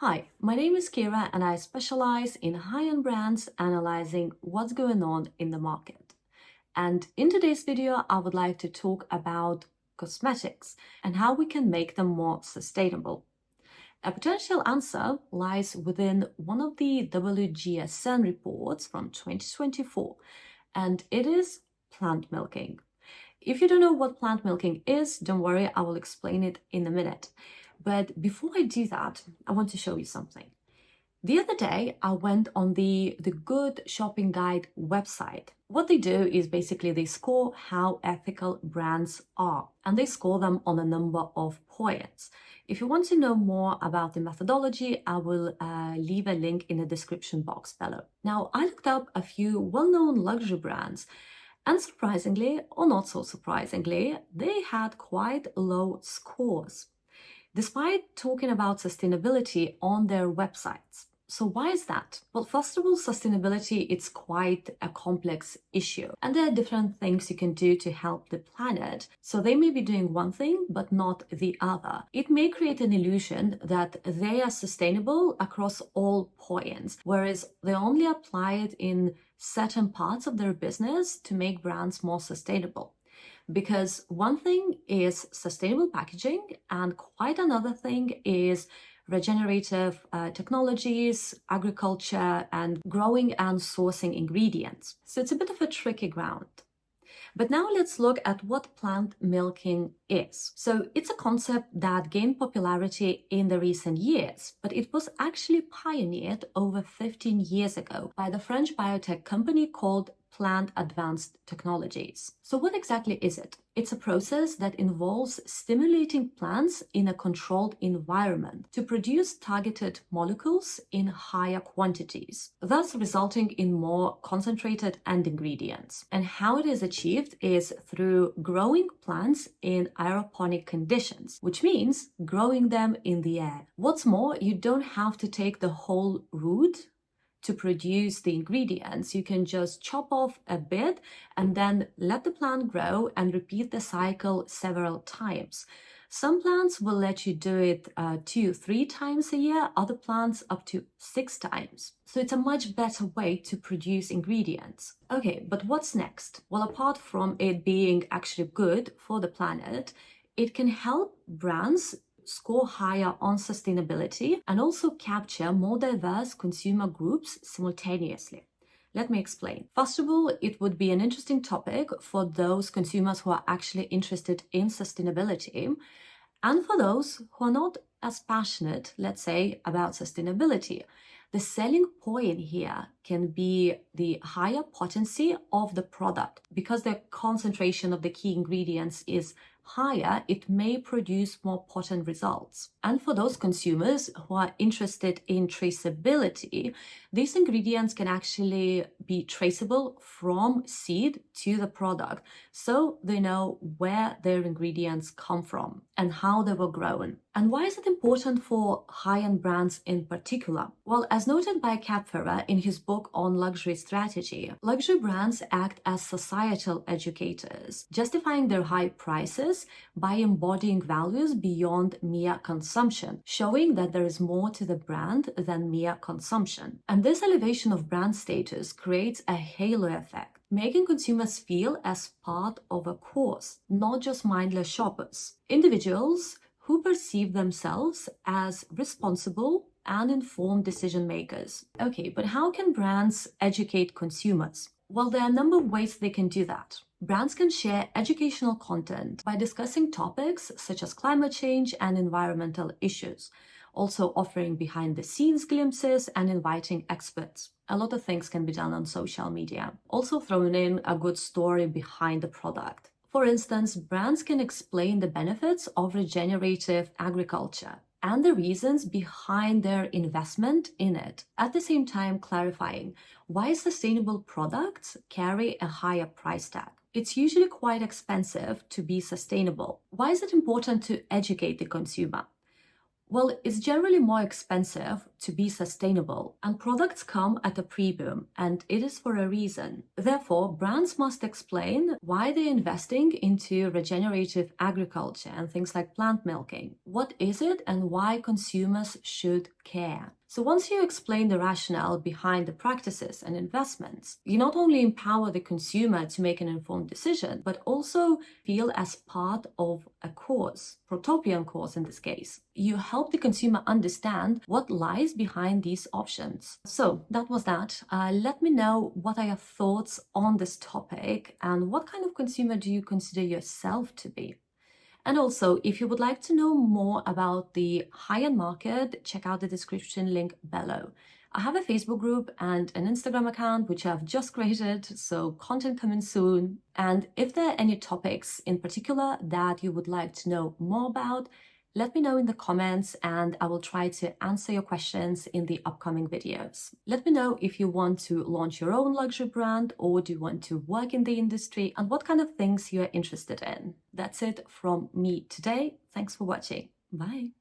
Hi, my name is Kira and I specialize in high-end brands analyzing what's going on in the market. And in today's video, I would like to talk about cosmetics and how we can make them more sustainable. A potential answer lies within one of the WGSN reports from 2024, and it is plant milking. If you don't know what plant milking is, don't worry, I will explain it in a minute. But before I do that, I want to show you something. The other day, I went on the Good Shopping Guide website. What they do is basically they score how ethical brands are, and they score them on a number of points. If you want to know more about the methodology, I will leave a link in the description box below. Now, I looked up a few well-known luxury brands, and surprisingly, or not so surprisingly, they had quite low scores, despite talking about sustainability on their websites. So why is that? Well, first of all, sustainability, it's quite a complex issue. And there are different things you can do to help the planet. So they may be doing one thing, but not the other. It may create an illusion that they are sustainable across all points, whereas they only apply it in certain parts of their business to make brands more sustainable. Because one thing is sustainable packaging and quite another thing is regenerative technologies, agriculture, and growing and sourcing ingredients. So it's a bit of a tricky ground. But now let's look at what plant milking is. So it's a concept that gained popularity in the recent years, but it was actually pioneered over 15 years ago by the French biotech company called Plant Advanced Technologies. So what exactly is it? It's a process that involves stimulating plants in a controlled environment to produce targeted molecules in higher quantities, thus resulting in more concentrated end ingredients. And how it is achieved is through growing plants in aeroponic conditions, which means growing them in the air. What's more, you don't have to take the whole root to produce the ingredients. You can just chop off a bit and then let the plant grow and repeat the cycle several times. Some plants will let you do it 2-3 times a year, other plants up to 6 times. So it's a much better way to produce ingredients. Okay, but what's next? Well, apart from it being actually good for the planet, it can help brands score higher on sustainability and also capture more diverse consumer groups simultaneously. Let me explain. First of all, it would be an interesting topic for those consumers who are actually interested in sustainability and for those who are not as passionate, let's say, about sustainability. The selling point here can be the higher potency of the product. Because the concentration of the key ingredients is higher, it may produce more potent results. And for those consumers who are interested in traceability, these ingredients can actually be traceable from seed to the product, so they know where their ingredients come from and how they were grown. And why is it important for high-end brands in particular? Well, as noted by Kapferer in his book on luxury strategy, luxury brands act as societal educators, justifying their high prices by embodying values beyond mere consumption, showing that there is more to the brand than mere consumption. And this elevation of brand status creates a halo effect, making consumers feel as part of a cause, not just mindless shoppers. Individuals who perceive themselves as responsible and informed decision makers. Okay, but how can brands educate consumers? Well, there are a number of ways they can do that. Brands can share educational content by discussing topics such as climate change and environmental issues, also offering behind-the-scenes glimpses and inviting experts. A lot of things can be done on social media. Also throwing in a good story behind the product. For instance, brands can explain the benefits of regenerative agriculture and the reasons behind their investment in it, at the same time clarifying why sustainable products carry a higher price tag. It's usually quite expensive to be sustainable. Why is it important to educate the consumer? Well, it's generally more expensive to be sustainable, and products come at a pre-boom, and it is for a reason. Therefore, brands must explain why they're investing into regenerative agriculture and things like plant milking. What is it and why consumers should care? So once you explain the rationale behind the practices and investments, you not only empower the consumer to make an informed decision, but also feel as part of a cause, protopian cause in this case. You help the consumer understand what lies behind these options. So that was that. Let me know what are your thoughts on this topic and what kind of consumer do you consider yourself to be? And also, if you would like to know more about the high-end market, check out the description link below. I have a Facebook group and an Instagram account, which I've just created, so content coming soon. And if there are any topics in particular that you would like to know more about, let me know in the comments and I will try to answer your questions in the upcoming videos. Let me know if you want to launch your own luxury brand or do you want to work in the industry and what kind of things you're interested in. That's it from me today. Thanks for watching. Bye.